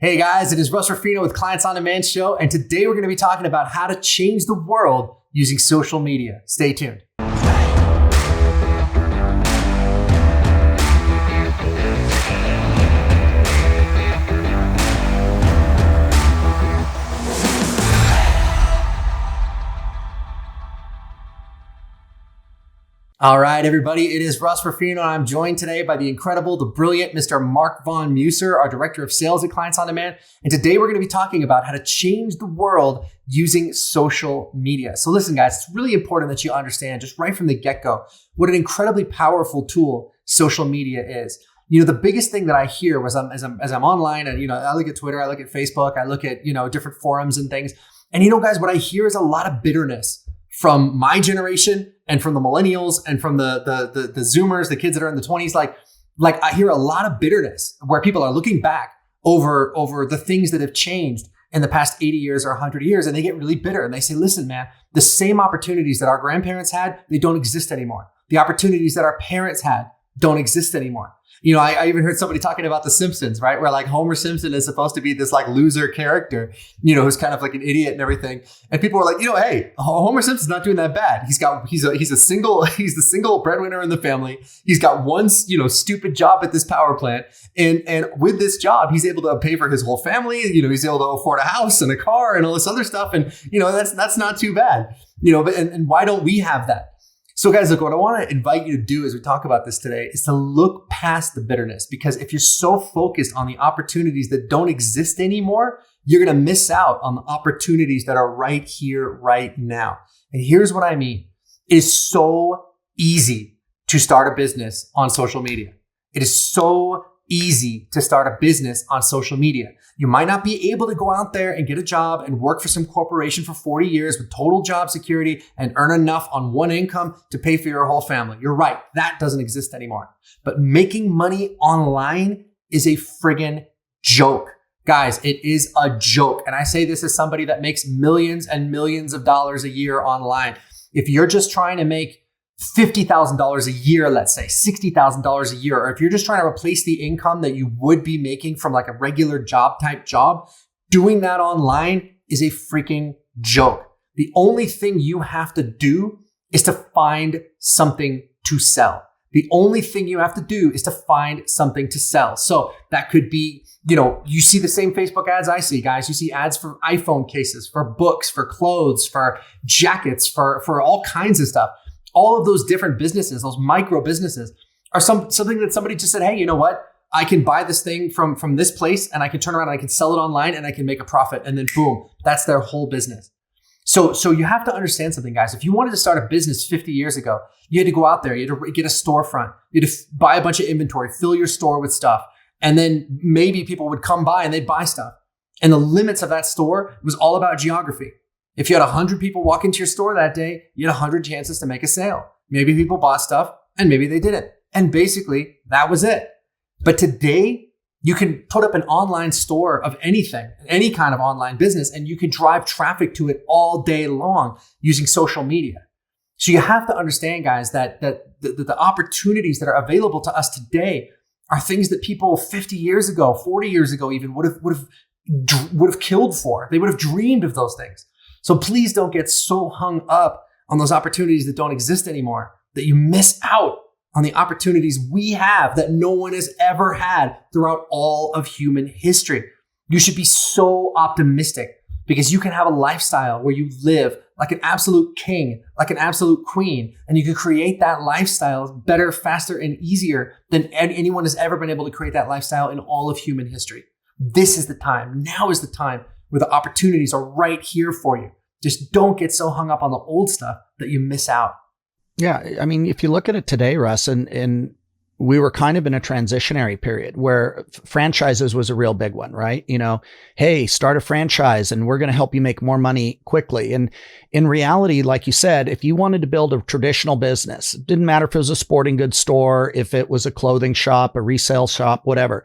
Hey guys, it is Russ Ruffino with Clients on Demand Show, and today we're going to be talking about how to change the world using social media. Stay tuned. All right, everybody, it is Russ Ruffino, and I'm joined today by the incredible, the brilliant Mr. Mark Von Muser, our Director of Sales at Clients on Demand. And today we're going to be talking about how to change the world using social media. So listen, guys, it's really important that you understand just right from the get-go what an incredibly powerful tool social media is. You know, the biggest thing that I hear was as I'm online and, I look at Twitter, I look at Facebook, I look at, different forums and things. And, guys, what I hear is a lot of bitterness from my generation and from the millennials and from the Zoomers, the kids that are in the 20s. Like I hear a lot of bitterness where people are looking back over the things that have changed in the past 80 years or 100 years. And they get really bitter and they say, listen, man, the same opportunities that our grandparents had, they don't exist anymore. The opportunities that our parents had don't exist anymore. I even heard somebody talking about The Simpsons, right? Where like Homer Simpson is supposed to be this like loser character, who's kind of like an idiot and everything. And people were like, hey, Homer Simpson's not doing that bad. He's the single breadwinner in the family. He's got one, stupid job at this power plant. And with this job, he's able to pay for his whole family. He's able to afford a house and a car and all this other stuff. And, that's not too bad, but why don't we have that? So guys, look, what I want to invite you to do as we talk about this today is to look past the bitterness, because if you're so focused on the opportunities that don't exist anymore, you're going to miss out on the opportunities that are right here, right now. And here's what I mean. It is so easy to start a business on social media. It is so easy to start a business on social media. You might not be able to go out there and get a job and work for some corporation for 40 years with total job security and earn enough on one income to pay for your whole family. You're right. That doesn't exist anymore. But making money online is a friggin' joke. Guys, it is a joke. And I say this as somebody that makes millions and millions of dollars a year online. If you're just trying to make $50,000 a year, let's say $60,000 a year, or if you're just trying to replace the income that you would be making from like a regular job, doing that online is a freaking joke. The only thing you have to do is to find something to sell. The only thing you have to do is to find something to sell. So that could be, you see the same Facebook ads I see, guys. You see ads for iPhone cases, for books, for clothes, for jackets, for all kinds of stuff. All of those different businesses, those micro businesses, are something that somebody just said, hey, you know what? I can buy this thing from this place and I can turn around and I can sell it online and I can make a profit. And then boom, that's their whole business. So you have to understand something, guys. If you wanted to start a business 50 years ago, you had to go out there, you had to get a storefront, you had to buy a bunch of inventory, fill your store with stuff. And then maybe people would come by and they'd buy stuff. And the limits of that store was all about geography. If you had 100 people walk into your store that day, you had 100 chances to make a sale. Maybe people bought stuff and maybe they didn't. And basically that was it. But today you can put up an online store of anything, any kind of online business, and you can drive traffic to it all day long using social media. So you have to understand, guys, that the opportunities that are available to us today are things that people 50 years ago, 40 years ago even would have killed for. They would have dreamed of those things. So please don't get so hung up on those opportunities that don't exist anymore that you miss out on the opportunities we have that no one has ever had throughout all of human history. You should be so optimistic because you can have a lifestyle where you live like an absolute king, like an absolute queen, and you can create that lifestyle better, faster, and easier than anyone has ever been able to create that lifestyle in all of human history. This is the time. Now is the time where the opportunities are right here for you. Just don't get so hung up on the old stuff that you miss out. Yeah. I mean, if you look at it today, Russ, and we were kind of in a transitionary period where franchises was a real big one, right? Hey, start a franchise and we're going to help you make more money quickly. And in reality, like you said, if you wanted to build a traditional business, it didn't matter if it was a sporting goods store, if it was a clothing shop, a resale shop, whatever.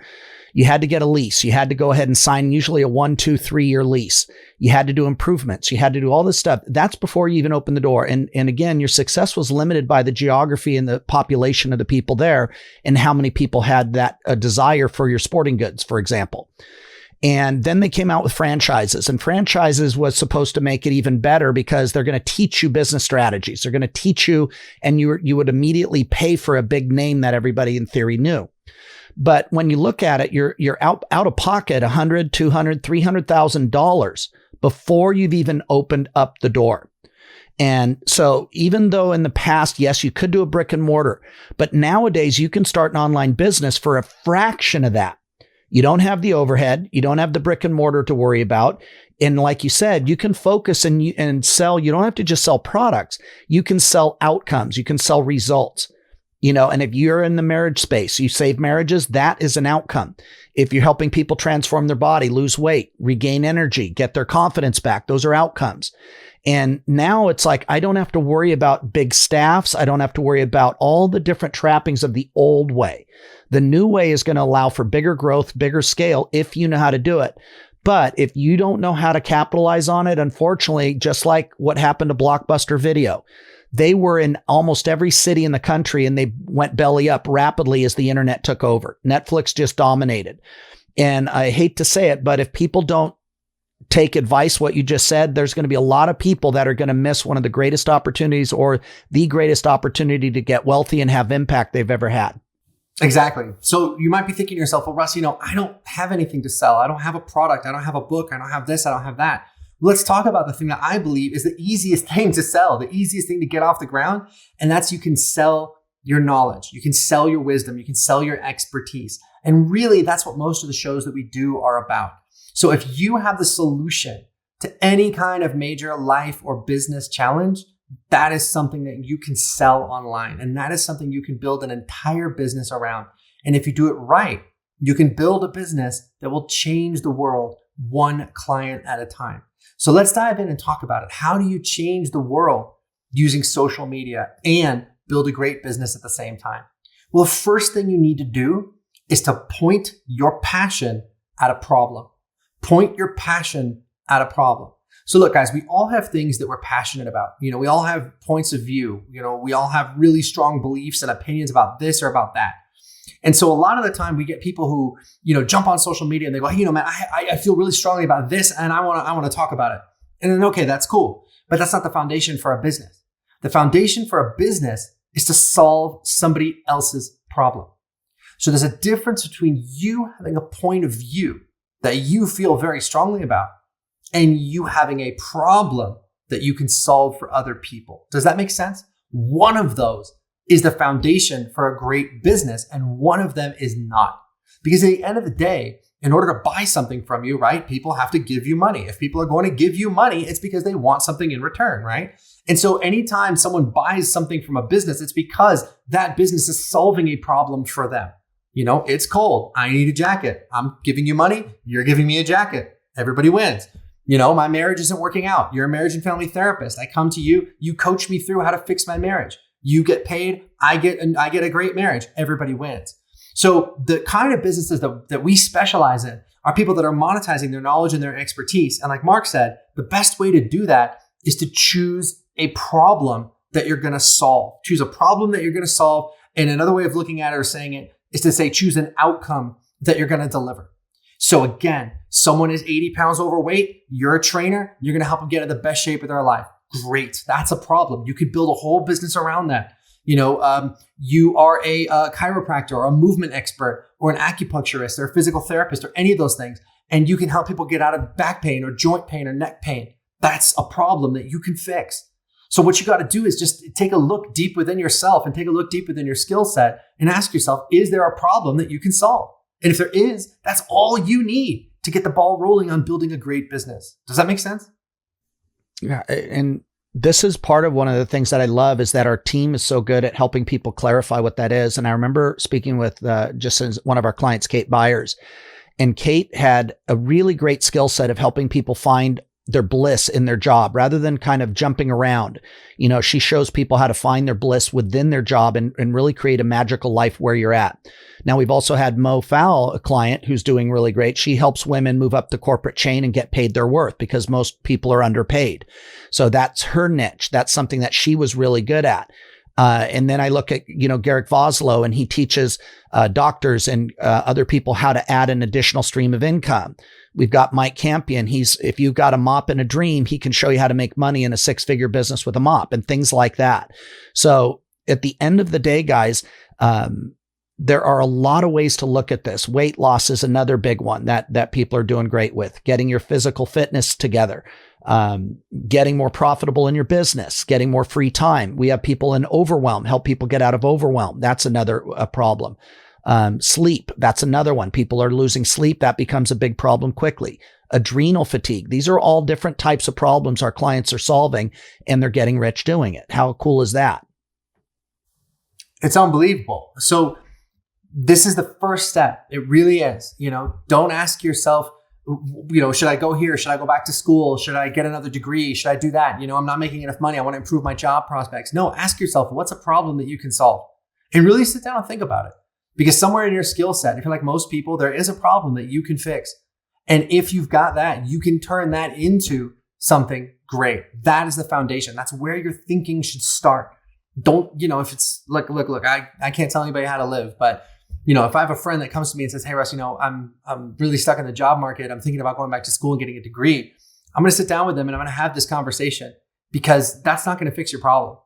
You had to get a lease. You had to go ahead and sign usually a 1, 2, 3 year lease. You had to do improvements. You had to do all this stuff. That's before you even open the door. And again, your success was limited by the geography and the population of the people there and how many people had that a desire for your sporting goods, for example. And then they came out with franchises, and franchises was supposed to make it even better because they're going to teach you business strategies. They're going to teach you, and you would immediately pay for a big name that everybody in theory knew. But when you look at it, you're out of pocket $100, $200, $300,000 before you've even opened up the door. And so even though in the past, yes, you could do a brick and mortar, but nowadays you can start an online business for a fraction of that. You don't have the overhead. You don't have the brick and mortar to worry about. And like you said, you can focus and sell. You don't have to just sell products. You can sell outcomes. You can sell results. And if you're in the marriage space, you save marriages, that is an outcome. If you're helping people transform their body, lose weight, regain energy, get their confidence back, those are outcomes. And now it's like, I don't have to worry about big staffs. I don't have to worry about all the different trappings of the old way. The new way is going to allow for bigger growth, bigger scale, if you know how to do it. But if you don't know how to capitalize on it, unfortunately, just like what happened to Blockbuster Video, they were in almost every city in the country and they went belly up rapidly as the internet took over. Netflix just dominated. And I hate to say it, but if people don't take advice, what you just said, there's going to be a lot of people that are going to miss one of the greatest opportunities or the greatest opportunity to get wealthy and have impact they've ever had. Exactly. So you might be thinking to yourself, well, Russ, I don't have anything to sell. I don't have a product. I don't have a book. I don't have this. I don't have that. Let's talk about the thing that I believe is the easiest thing to sell, the easiest thing to get off the ground. And that's you can sell your knowledge. You can sell your wisdom. You can sell your expertise. And really, that's what most of the shows that we do are about. So if you have the solution to any kind of major life or business challenge, that is something that you can sell online. And that is something you can build an entire business around. And if you do it right, you can build a business that will change the world one client at a time. So let's dive in and talk about it. How do you change the world using social media and build a great business at the same time? Well, the first thing you need to do is to point your passion at a problem. Point your passion at a problem. So look, guys, we all have things that we're passionate about. We all have points of view. We all have really strong beliefs and opinions about this or about that. And so a lot of the time we get people who, jump on social media and they go, hey, man, I feel really strongly about this and I want to talk about it. And then, okay, that's cool. But that's not the foundation for a business. The foundation for a business is to solve somebody else's problem. So there's a difference between you having a point of view that you feel very strongly about and you having a problem that you can solve for other people. Does that make sense? One of those is the foundation for a great business, and one of them is not. Because at the end of the day, in order to buy something from you, right, people have to give you money. If people are going to give you money, it's because they want something in return, right? And so anytime someone buys something from a business, it's because that business is solving a problem for them. It's cold. I need a jacket. I'm giving you money. You're giving me a jacket. Everybody wins. My marriage isn't working out. You're a marriage and family therapist. I come to you. You coach me through how to fix my marriage. You get paid. I get a great marriage. Everybody wins. So the kind of businesses that we specialize in are people that are monetizing their knowledge and their expertise. And like Mark said, the best way to do that is to choose a problem that you're going to solve. Choose a problem that you're going to solve. And another way of looking at it or saying it is to say, choose an outcome that you're going to deliver. So again, someone is 80 pounds overweight. You're a trainer. You're going to help them get in the best shape of their life. Great. That's a problem. You could build a whole business around that. You are a chiropractor or a movement expert or an acupuncturist or a physical therapist or any of those things. And you can help people get out of back pain or joint pain or neck pain. That's a problem that you can fix. So what you got to do is just take a look deep within yourself and take a look deep within your skill set and ask yourself, is there a problem that you can solve? And if there is, that's all you need to get the ball rolling on building a great business. Does that make sense? Yeah. And this is part of one of the things that I love is that our team is so good at helping people clarify what that is. And I remember speaking with just as one of our clients, Kate Byers, and Kate had a really great skill set of helping people find their bliss in their job rather than kind of jumping around. She shows people how to find their bliss within their job and really create a magical life where you're at. Now, we've also had Mo Fowl, a client who's doing really great. She helps women move up the corporate chain and get paid their worth because most people are underpaid. So that's her niche. That's something that she was really good at. And then I look at, Garrick Voslow, and he teaches doctors and other people how to add an additional stream of income. We've got Mike Campion. If you've got a mop and a dream, he can show you how to make money in a 6-figure business with a mop and things like that. So at the end of the day, guys, there are a lot of ways to look at this. Weight loss is another big one that people are doing great with. Getting your physical fitness together, getting more profitable in your business, getting more free time. We have people in overwhelm, help people get out of overwhelm. That's another problem. Sleep, that's another one. People are losing sleep. That becomes a big problem quickly. Adrenal fatigue. These are all different types of problems our clients are solving, and they're getting rich doing it. How cool is that? It's unbelievable. So this is the first step. It really is. Don't ask yourself, should I go here? Should I go back to school? Should I get another degree? Should I do that? I'm not making enough money. I want to improve my job prospects. No, ask yourself, what's a problem that you can solve? And really sit down and think about it. Because somewhere in your skill set, if you're like most people, there is a problem that you can fix. And if you've got that, you can turn that into something great. That is the foundation. That's where your thinking should start. Don't, if it's look, I can't tell anybody how to live, but if I have a friend that comes to me and says, hey, Russ, I'm really stuck in the job market. I'm thinking about going back to school and getting a degree. I'm going to sit down with them and I'm going to have this conversation, because that's not going to fix your problem.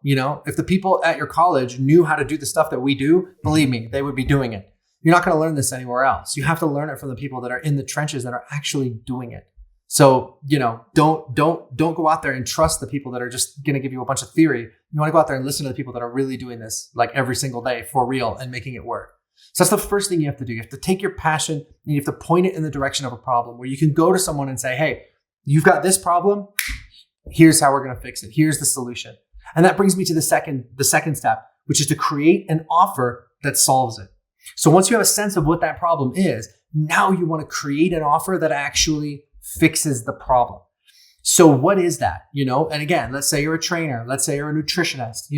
If the people at your college knew how to do the stuff that we do, believe me, they would be doing it. You're not going to learn this anywhere else. You have to learn it from the people that are in the trenches that are actually doing it. So, don't go out there and trust the people that are just going to give you a bunch of theory. You want to go out there and listen to the people that are really doing this like every single day for real and making it work. So that's the first thing you have to do. You have to take your passion and you have to point it in the direction of a problem where you can go to someone and say, hey, you've got this problem. Here's how we're going to fix it. Here's the solution. And that brings me to the second step, which is to create an offer that solves it. So once you have a sense of what that problem is, now you want to create an offer that actually fixes the problem. So what is that? And again, let's say you're a trainer, let's say you're a nutritionist,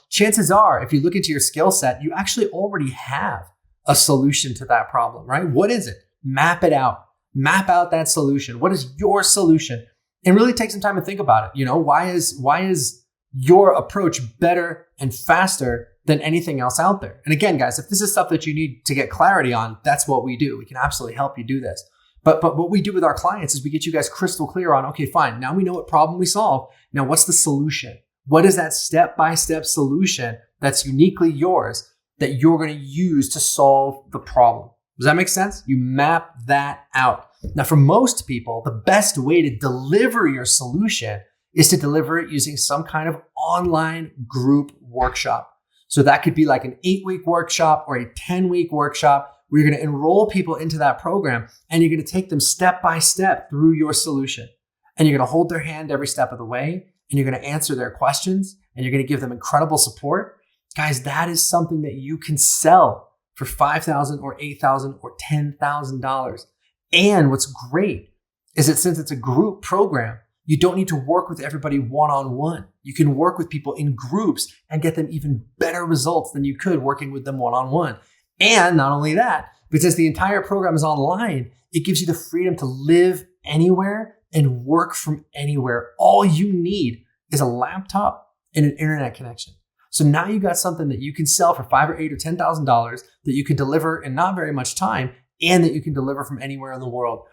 chances are, if you look into your skill set, you actually already have a solution to that problem, right? What is it? Map it out. Map out that solution. What is your solution? And really take some time to think about it. Why is your approach better and faster than anything else out there? And again, guys, if this is stuff that you need to get clarity on, that's what we do. We can absolutely help you do this. But what we do with our clients is we get you guys crystal clear on, okay, fine. Now we know what problem we solve. Now what's the solution? What is that step-by-step solution that's uniquely yours that you're going to use to solve the problem? Does that make sense? You map that out. Now, for most people, the best way to deliver your solution is to deliver it using some kind of online group workshop. So that could be like an 8-week workshop or a 10-week workshop where you're going to enroll people into that program and you're going to take them step by step through your solution. And you're going to hold their hand every step of the way, and you're going to answer their questions, and you're going to give them incredible support. Guys, that is something that you can sell for $5,000 or $8,000 or $10,000. And what's great is that since it's a group program, you don't need to work with everybody one-on-one. You can work with people in groups and get them even better results than you could working with them one-on-one. And not only that, but since the entire program is online, it gives you the freedom to live anywhere and work from anywhere. All you need is a laptop and an internet connection. So now you got something that you can sell for $5,000 or $8,000 or $10,000 that you can deliver in not very much time, and that you can deliver from anywhere in the world.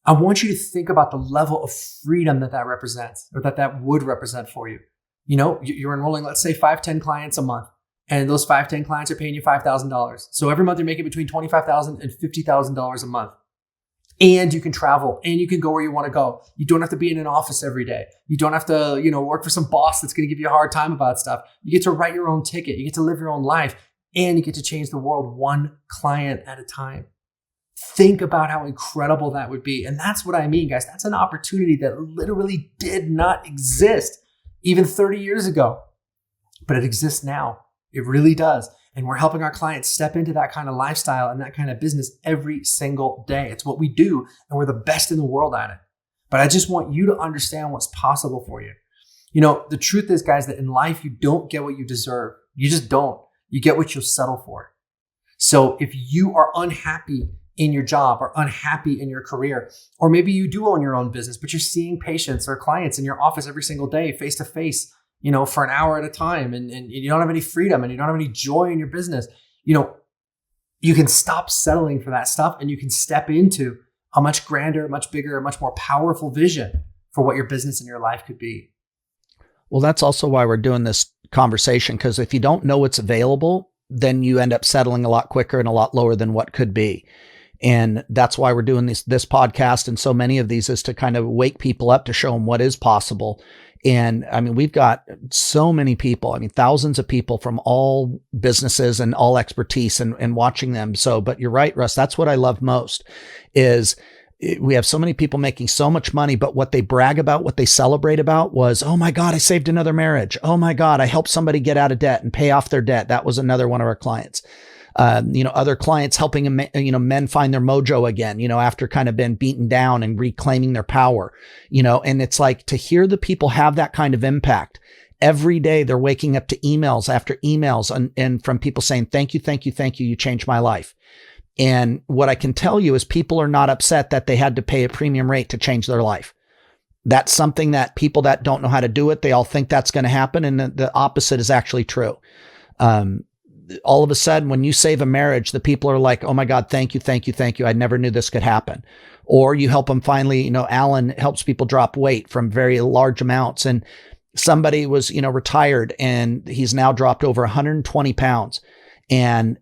I want you to think about the level of freedom that represents, or that would represent for you. You're enrolling, let's say 5-10 clients a month, and those 5-10 clients are paying you $5,000. So every month you're making between $25,000 and $50,000 a month. And you can travel and you can go where you want to go. You don't have to be in an office every day. You don't have to, work for some boss that's going to give you a hard time about stuff. You get to write your own ticket. You get to live your own life, and you get to change the world one client at a time. Think about how incredible that would be. And that's what I mean, guys. That's an opportunity that literally did not exist even 30 years ago, but it exists now. It really does. And we're helping our clients step into that kind of lifestyle and that kind of business every single day. It's what we do, and we're the best in the world at it. But I just want you to understand what's possible for you. The truth is, guys, that in life, you don't get what you deserve. You just don't. You get what you'll settle for. So if you are unhappy in your job or unhappy in your career, or maybe you do own your own business, but you're seeing patients or clients in your office every single day, face to face, for an hour at a time, and you don't have any freedom and you don't have any joy in your business, you can stop settling for that stuff and you can step into a much grander, much bigger, much more powerful vision for what your business and your life could be. Well, that's also why we're doing this conversation, because if you don't know what's available, then you end up settling a lot quicker and a lot lower than what could be. And that's why we're doing this podcast. And so many of these is to kind of wake people up, to show them what is possible. And I mean, we've got so many people, thousands of people from all businesses and all expertise, and watching them. So, but you're right, Russ, that's what I love most is we have so many people making so much money, but what they brag about, what they celebrate about was, oh my God, I saved another marriage. Oh my God, I helped somebody get out of debt and pay off their debt. That was another one of our clients. Other clients helping, men find their mojo again, after kind of been beaten down and reclaiming their power, and it's like to hear the people have that kind of impact. Every day they're waking up to emails after emails and from people saying, thank you, thank you, thank you. You changed my life. And what I can tell you is people are not upset that they had to pay a premium rate to change their life. That's something that people that don't know how to do it, they all think that's going to happen. And the opposite is actually true. All of a sudden, when you save a marriage, the people are like, oh my God, thank you, thank you, thank you. I never knew this could happen. Or you help them finally, Alan helps people drop weight from very large amounts. And somebody was, retired and he's now dropped over 120 pounds. And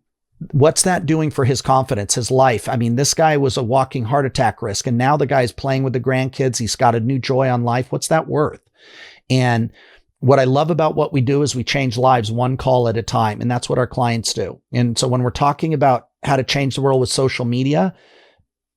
what's that doing for his confidence, his life? This guy was a walking heart attack risk. And now the guy's playing with the grandkids. He's got a new joy on life. What's that worth? And what I love about what we do is we change lives one call at a time. And that's what our clients do. And so when we're talking about how to change the world with social media,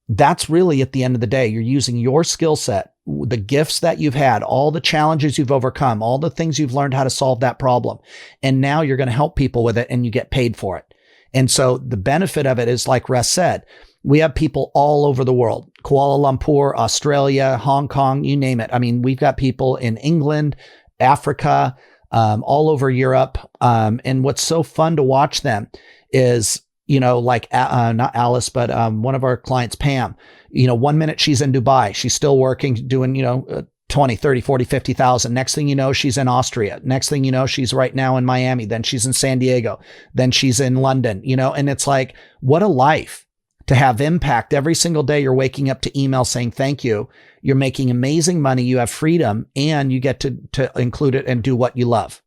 that's really at the end of the day, you're using your skill set, the gifts that you've had, all the challenges you've overcome, all the things you've learned how to solve that problem. And now you're going to help people with it and you get paid for it. And so the benefit of it is, like Russ said, we have people all over the world, Kuala Lumpur, Australia, Hong Kong, you name it. We've got people in England, Africa, all over Europe. And what's so fun to watch them is, not Alice, but one of our clients, Pam, 1 minute she's in Dubai, she's still working, doing, 20, 30, 40, 50,000. Next thing you know, she's in Austria. Next thing you know, she's right now in Miami. Then she's in San Diego. Then she's in London, and it's like, what a life to have impact. Every single day you're waking up to email saying thank you. You're making amazing money. You have freedom and you get to include it and do what you love.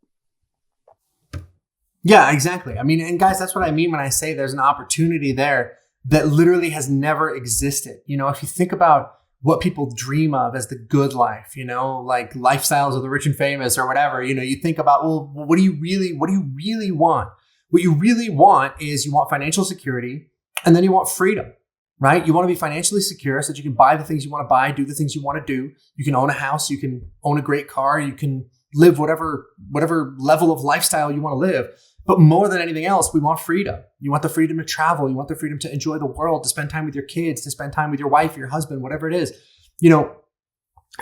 Yeah, exactly. And guys, that's what I mean when I say there's an opportunity there that literally has never existed. If you think about what people dream of as the good life, like lifestyles of the rich and famous or whatever, you think about, well, what do you really want? What you really want is you want financial security and then you want freedom, right? You want to be financially secure so that you can buy the things you want to buy, do the things you want to do. You can own a house, you can own a great car, you can live whatever level of lifestyle you want to live. But more than anything else, we want freedom. You want the freedom to travel. You want the freedom to enjoy the world, to spend time with your kids, to spend time with your wife, your husband, whatever it is.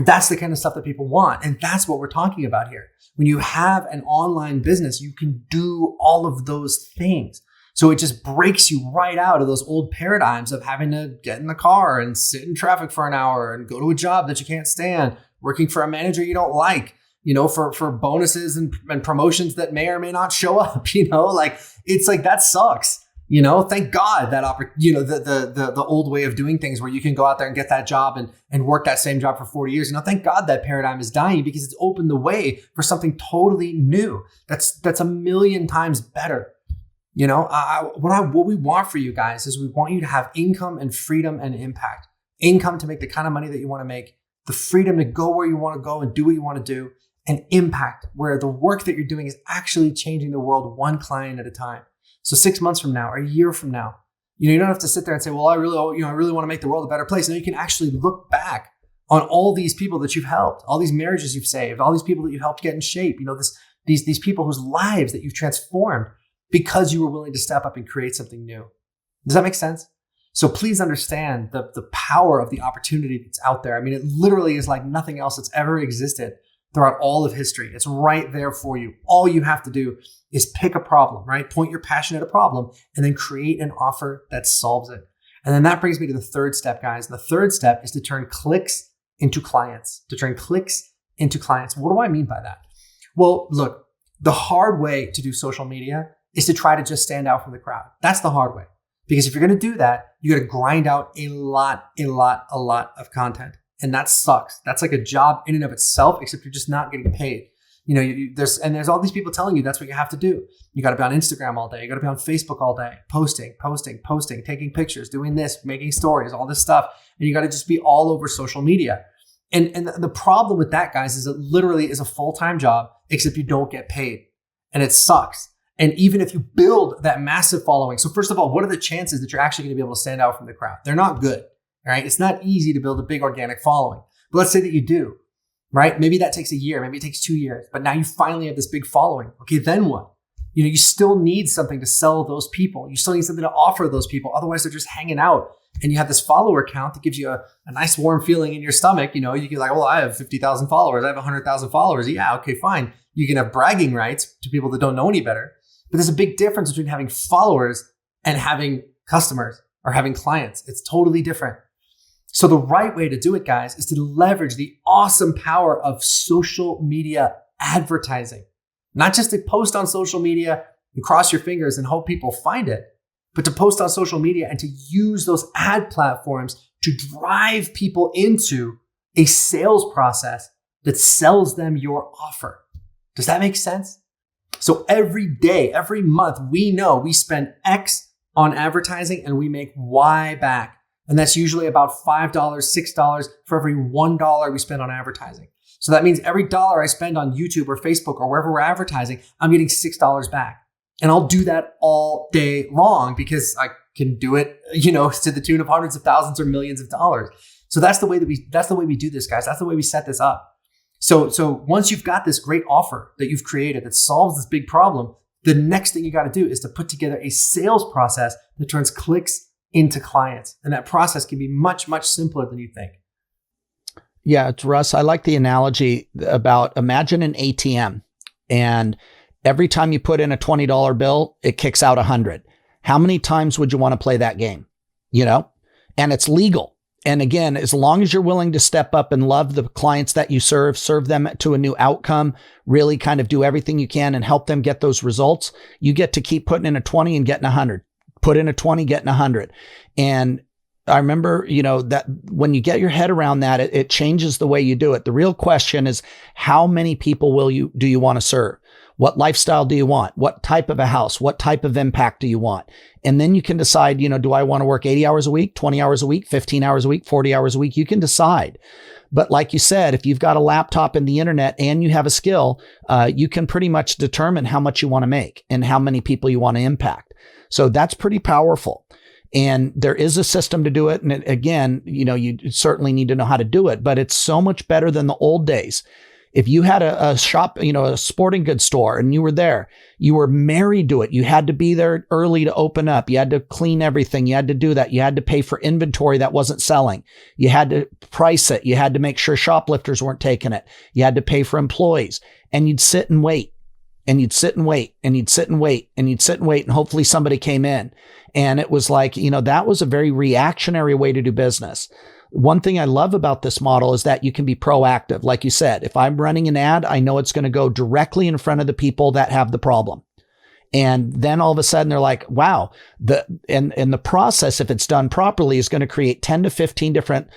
That's the kind of stuff that people want. And that's what we're talking about here. When you have an online business, you can do all of those things. So it just breaks you right out of those old paradigms of having to get in the car and sit in traffic for an hour and go to a job that you can't stand, working for a manager you don't like, for bonuses and promotions that may or may not show up, it's like, that sucks. Thank God that, the old way of doing things where you can go out there and get that job and work that same job for 40 years. Thank God that paradigm is dying because it's opened the way for something totally new. That's a million times better. What we want for you guys is we want you to have income and freedom and impact. Income to make the kind of money that you want to make, the freedom to go where you want to go and do what you want to do, and impact where the work that you're doing is actually changing the world one client at a time. So 6 months from now, or a year from now, you don't have to sit there and say, well, I really want to make the world a better place. No, you can actually look back on all these people that you've helped, all these marriages you've saved, all these people that you've helped get in shape, these people whose lives that you've transformed because you were willing to step up and create something new. Does that make sense? So please understand the power of the opportunity that's out there. It literally is like nothing else that's ever existed throughout all of history. It's right there for you. All you have to do is pick a problem, right? Point your passion at a problem and then create an offer that solves it. And then that brings me to the third step, guys. The third step is to turn clicks into clients, What do I mean by that? Well, look, the hard way to do social media is to try to just stand out from the crowd. That's the hard way. Because if you're going to do that, you got to grind out a lot of content. And that sucks. That's like a job in and of itself, except you're just not getting paid. There's all these people telling you that's what you have to do. You got to be on Instagram all day. You got to be on Facebook all day, posting, taking pictures, doing this, making stories, all this stuff. And you got to just be all over social media. And the problem with that, guys, is it literally is a full-time job, except you don't get paid. And it sucks. And even if you build that massive following, so first of all, what are the chances that you're actually going to be able to stand out from the crowd? They're not good, right? It's not easy to build a big organic following. But let's say that you do, right? Maybe that takes a year, maybe it takes 2 years, but now you finally have this big following. Okay, then what? You still need something to sell those people. You still need something to offer those people. Otherwise, they're just hanging out. And you have this follower count that gives you a nice warm feeling in your stomach. You can like, well, I have 50,000 followers. I have 100,000 followers. Yeah, okay, fine. You can have bragging rights to people that don't know any better. But there's a big difference between having followers and having customers or having clients. It's totally different. So the right way to do it, guys, is to leverage the awesome power of social media advertising. Not just to post on social media and cross your fingers and hope people find it, but to post on social media and to use those ad platforms to drive people into a sales process that sells them your offer. Does that make sense? So every day, every month, we know we spend X on advertising and we make Y back. And that's usually about $5, $6 for every $1 we spend on advertising. So that means every dollar I spend on YouTube or Facebook or wherever we're advertising, I'm getting $6 back. And I'll do that all day long because I can do it, to the tune of hundreds of thousands or millions of dollars. So that's the way we do this, guys. That's the way we set this up. So once you've got this great offer that you've created that solves this big problem, the next thing you got to do is to put together a sales process that turns clicks into clients. And that process can be much, much simpler than you think. Yeah, it's Russ. I like the analogy about imagine an ATM and every time you put in a $20 bill, it kicks out 100. How many times would you want to play that game? And it's legal. And again, as long as you're willing to step up and love the clients that you serve them to a new outcome, really kind of do everything you can and help them get those results, you get to keep putting in a 20 and getting 100. Put in a 20, getting 100. And I remember, that when you get your head around that, it changes the way you do it. The real question is, how many people do you want to serve? What lifestyle do you want? What type of a house? What type of impact do you want? And then you can decide, do I want to work 80 hours a week, 20 hours a week, 15 hours a week, 40 hours a week? You can decide. But like you said, if you've got a laptop and the internet and you have a skill, you can pretty much determine how much you want to make and how many people you want to impact. So that's pretty powerful. And there is a system to do it. And again, you certainly need to know how to do it, but it's so much better than the old days. If you had a shop, a sporting goods store and you were there, you were married to it. You had to be there early to open up. You had to clean everything. You had to do that. You had to pay for inventory that wasn't selling. You had to price it. You had to make sure shoplifters weren't taking it. You had to pay for employees, and you'd sit and wait. And you'd sit and wait, and you'd sit and wait, and you'd sit and wait, and hopefully somebody came in. And it was like, that was a very reactionary way to do business. One thing I love about this model is that you can be proactive. Like you said, if I'm running an ad, I know it's going to go directly in front of the people that have the problem. And then all of a sudden they're like, wow, the process, if it's done properly, is going to create 10 to 15 different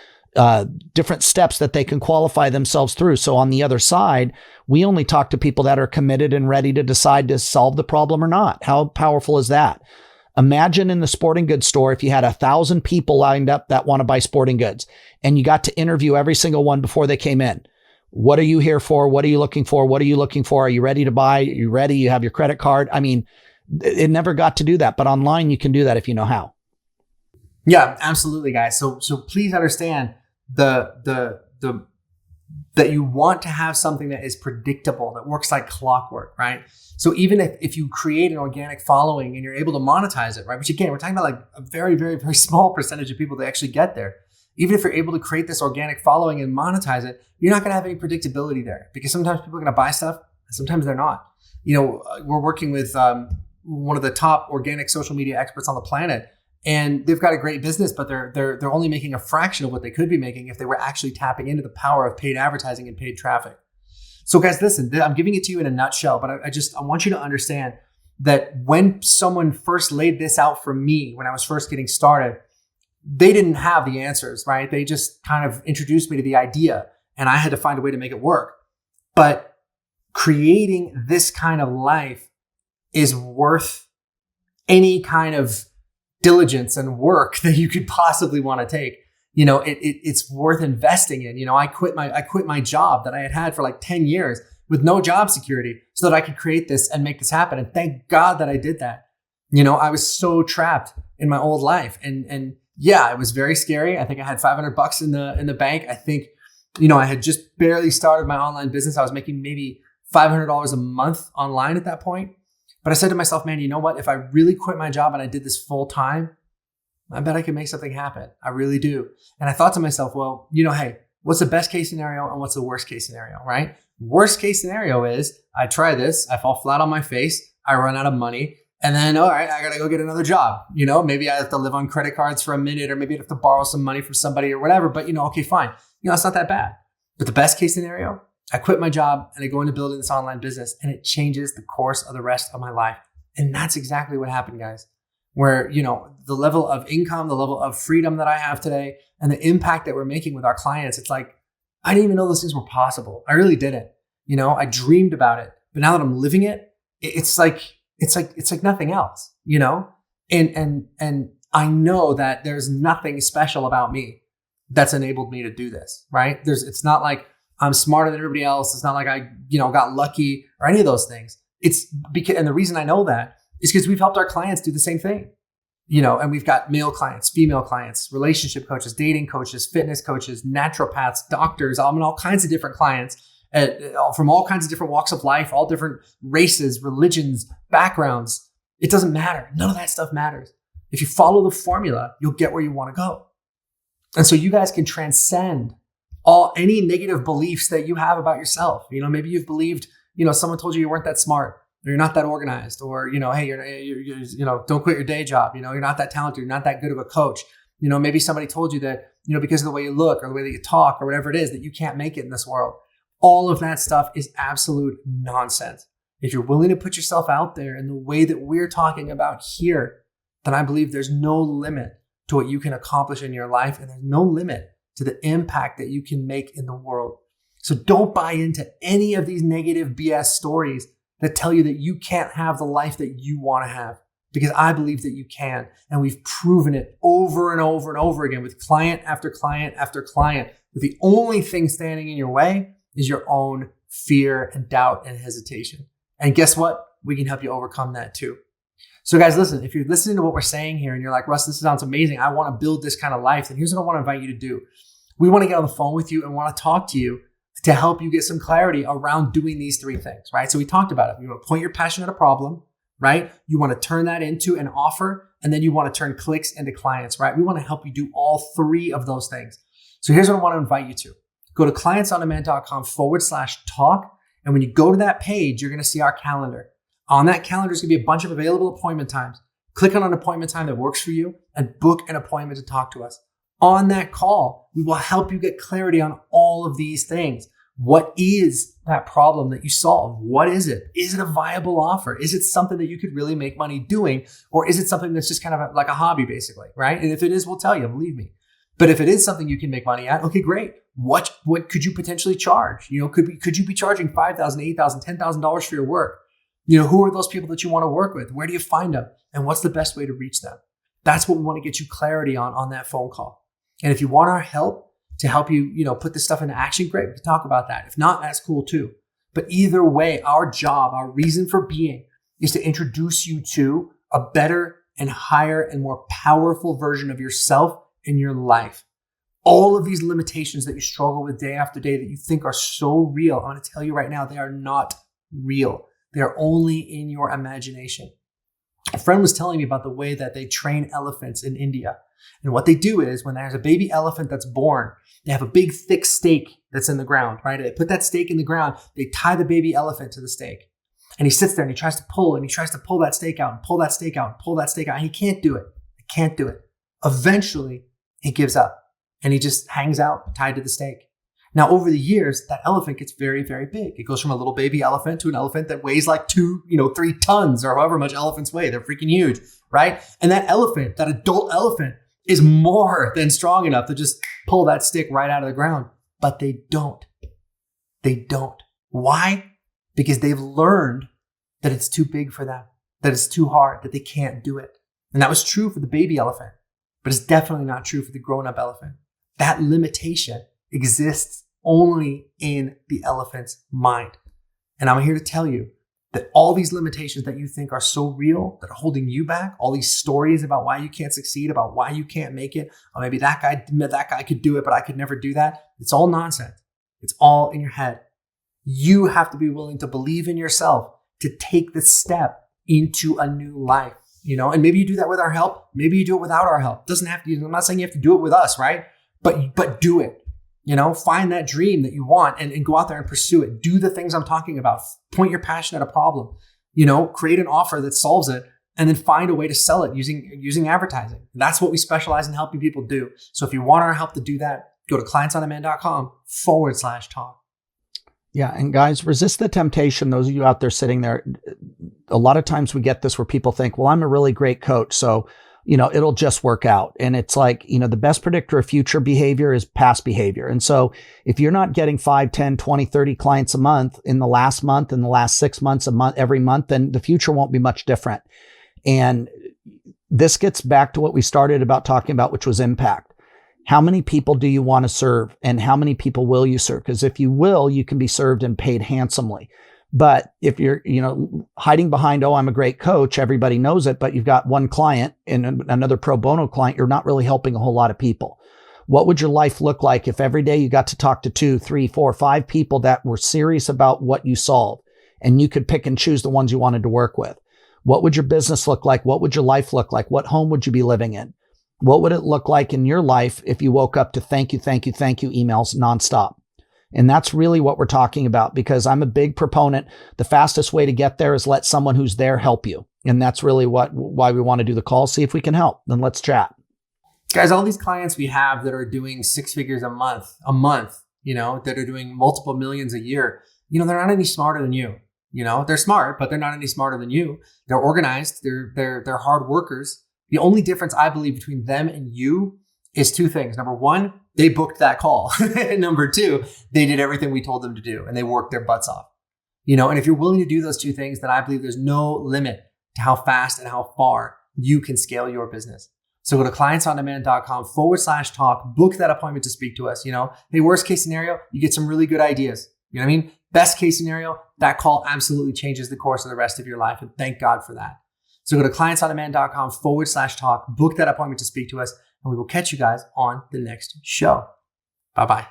steps that they can qualify themselves through. So on the other side, we only talk to people that are committed and ready to decide to solve the problem or not. How powerful is that? Imagine in the sporting goods store, if you had 1,000 people lined up that want to buy sporting goods and you got to interview every single one before they came in. What are you here for? What are you looking for? What are you looking for? Are you ready to buy? Are you ready? You have your credit card? I mean, it never got to do that, but online you can do that if you know how. Yeah, absolutely, guys. So please understand that you want to have something that is predictable, that works like clockwork, right? So even if you create an organic following and you're able to monetize it, right? Which again, we're talking about like a very, very, very small percentage of people that actually get there. Even if you're able to create this organic following and monetize it, you're not going to have any predictability there, because sometimes people are going to buy stuff and sometimes they're not. We're working with one of the top organic social media experts on the planet, and they've got a great business, but they're only making a fraction of what they could be making if they were actually tapping into the power of paid advertising and paid traffic. So guys, listen, I'm giving it to you in a nutshell, but I want you to understand that when someone first laid this out for me, when I was first getting started, they didn't have the answers, right? They just kind of introduced me to the idea and I had to find a way to make it work. But creating this kind of life is worth any kind of diligence and work that you could possibly want to take. It's worth investing in. I quit my job that I had had for like 10 years with no job security so that I could create this and make this happen. And thank God that I did that. I was so trapped in my old life. And yeah, it was very scary. I think I had $500 in the bank. I think, I had just barely started my online business. I was making maybe $500 a month online at that point. But I said to myself, man, you know what? If I really quit my job and I did this full time, I bet I could make something happen. I really do. And I thought to myself, well, hey, what's the best case scenario and what's the worst case scenario, right? Worst case scenario is I try this, I fall flat on my face, I run out of money, and then, all right, I got to go get another job. Maybe I have to live on credit cards for a minute, or maybe I have to borrow some money from somebody or whatever, but okay, fine. It's not that bad. But the best case scenario, I quit my job and I go into building this online business and it changes the course of the rest of my life. And that's exactly what happened, guys. Where, the level of income, the level of freedom that I have today and the impact that we're making with our clients, it's like, I didn't even know those things were possible. I really didn't. I dreamed about it, but now that I'm living it, it's like nothing else, and I know that there's nothing special about me that's enabled me to do this, right? It's not like I'm smarter than everybody else. It's not like I, got lucky or any of those things. It's because, and the reason I know that is because we've helped our clients do the same thing, and we've got male clients, female clients, relationship coaches, dating coaches, fitness coaches, naturopaths, doctors, all kinds of different clients from all kinds of different walks of life, all different races, religions, backgrounds. It doesn't matter. None of that stuff matters. If you follow the formula, you'll get where you want to go. And so you guys can transcend any negative beliefs that you have about yourself. Maybe you've believed, someone told you weren't that smart, or you're not that organized, or, hey, you're don't quit your day job. You're not that talented. You're not that good of a coach. Maybe somebody told you that, because of the way you look or the way that you talk or whatever it is, that you can't make it in this world. All of that stuff is absolute nonsense. If you're willing to put yourself out there in the way that we're talking about here, then I believe there's no limit to what you can accomplish in your life. And there's no limit to the impact that you can make in the world. So don't buy into any of these negative BS stories that tell you that you can't have the life that you want to have, because I believe that you can. And we've proven it over and over and over again with client after client after client. But the only thing standing in your way is your own fear and doubt and hesitation. And guess what? We can help you overcome that too. So guys, listen, if you're listening to what we're saying here and you're like, Russ, this sounds amazing, I want to build this kind of life, then here's what I want to invite you to do. We want to get on the phone with you and want to talk to you to help you get some clarity around doing these three things, right? So we talked about it. You want to point your passion at a problem, right? You want to turn that into an offer, and then you want to turn clicks into clients, right? We want to help you do all three of those things. So here's what I want to invite you to. Go to clientsondemand.com/talk. And when you go to that page, you're going to see our calendar. On that calendar is going to be a bunch of available appointment times. Click on an appointment time that works for you and book an appointment to talk to us. On that call, we will help you get clarity on all of these things. What is that problem that you solve? What is it? Is it a viable offer? Is it something that you could really make money doing? Or is it something that's just kind of like a hobby, basically, right? And if it is, we'll tell you, believe me. But if it is something you can make money at, okay, great. What could you potentially charge? Could you be charging $5,000, $8,000, $10,000 for your work? Who are those people that you want to work with? Where do you find them? And what's the best way to reach them? That's what we want to get you clarity on that phone call. And if you want our help to help you, put this stuff into action, great, we can talk about that. If not, that's cool too. But either way, our job, our reason for being is to introduce you to a better and higher and more powerful version of yourself in your life. All of these limitations that you struggle with day after day that you think are so real, I'm going to tell you right now, they are not real. They are only in your imagination. A friend was telling me about the way that they train elephants in India. And what they do is when there's a baby elephant that's born, they have a big thick stake that's in the ground, right? They put that stake in the ground. They tie the baby elephant to the stake. And he sits there and he tries to pull that stake out and pull that stake out and pull that stake out. And he can't do it. He can't do it. Eventually, he gives up and he just hangs out tied to the stake. Now, over the years, that elephant gets very, very big. It goes from a little baby elephant to an elephant that weighs like 3 tons or however much elephants weigh. They're freaking huge, right? And that elephant, that adult elephant, is more than strong enough to just pull that stick right out of the ground. But they don't. They don't. Why? Because they've learned that it's too big for them, that it's too hard, that they can't do it. And that was true for the baby elephant, but it's definitely not true for the grown-up elephant. That limitation exists only in the elephant's mind. And I'm here to tell you that all these limitations that you think are so real, that are holding you back, all these stories about why you can't succeed, about why you can't make it, or maybe that guy could do it, but I could never do that. It's all nonsense. It's all in your head. You have to be willing to believe in yourself, to take the step into a new life, and maybe you do that with our help. Maybe you do it without our help. Doesn't have to, I'm not saying you have to do it with us, right? But do it. Find that dream that you want and go out there and pursue it. Do the things I'm talking about. Point your passion at a problem. Create an offer that solves it, and then find a way to sell it using advertising. That's what we specialize in helping people do. So if you want our help to do that, go to clientsondemand.com/talk. Yeah. And guys, resist the temptation. Those of you out there sitting there, a lot of times we get this where people think, well, I'm a really great coach, so it'll just work out. And it's like, the best predictor of future behavior is past behavior. And so if you're not getting 5, 10, 20, 30 clients a month in the last month, in the last 6 months, a month, every month, then the future won't be much different. And this gets back to what we started about talking about, which was impact. How many people do you want to serve, and how many people will you serve? Because if you will, you can be served and paid handsomely. But if you're, hiding behind, oh, I'm a great coach, everybody knows it, but you've got one client and another pro bono client, you're not really helping a whole lot of people. What would your life look like if every day you got to talk to 2, 3, 4, 5 people that were serious about what you solve, and you could pick and choose the ones you wanted to work with? What would your business look like? What would your life look like? What home would you be living in? What would it look like in your life if you woke up to thank you emails nonstop? And that's really what we're talking about, because I'm a big proponent. The fastest way to get there is let someone who's there help you. And that's really why we want to do the call. See if we can help. Then let's chat. Guys, all these clients we have that are doing 6 figures a month, that are doing multiple millions a year, they're not any smarter than you. They're smart, but they're not any smarter than you. They're organized. They're hard workers. The only difference I believe between them and you is 2 things. Number 1, they booked that call. Number 2, they did everything we told them to do, and they worked their butts off. And if you're willing to do those 2 things, then I believe there's no limit to how fast and how far you can scale your business. So go to clientsondemand.com/talk, book that appointment to speak to us. Hey, worst case scenario, you get some really good ideas. You know what I mean? Best case scenario, that call absolutely changes the course of the rest of your life. And thank God for that. So go to clientsondemand.com/talk, book that appointment to speak to us, and we will catch you guys on the next show. Bye-bye.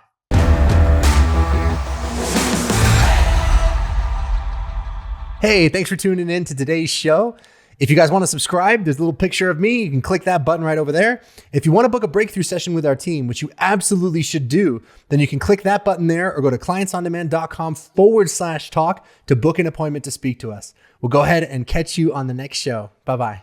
Hey, thanks for tuning in to today's show. If you guys want to subscribe, there's a little picture of me. You can click that button right over there. If you want to book a breakthrough session with our team, which you absolutely should do, then you can click that button there or go to clientsondemand.com/talk to book an appointment to speak to us. We'll go ahead and catch you on the next show. Bye-bye.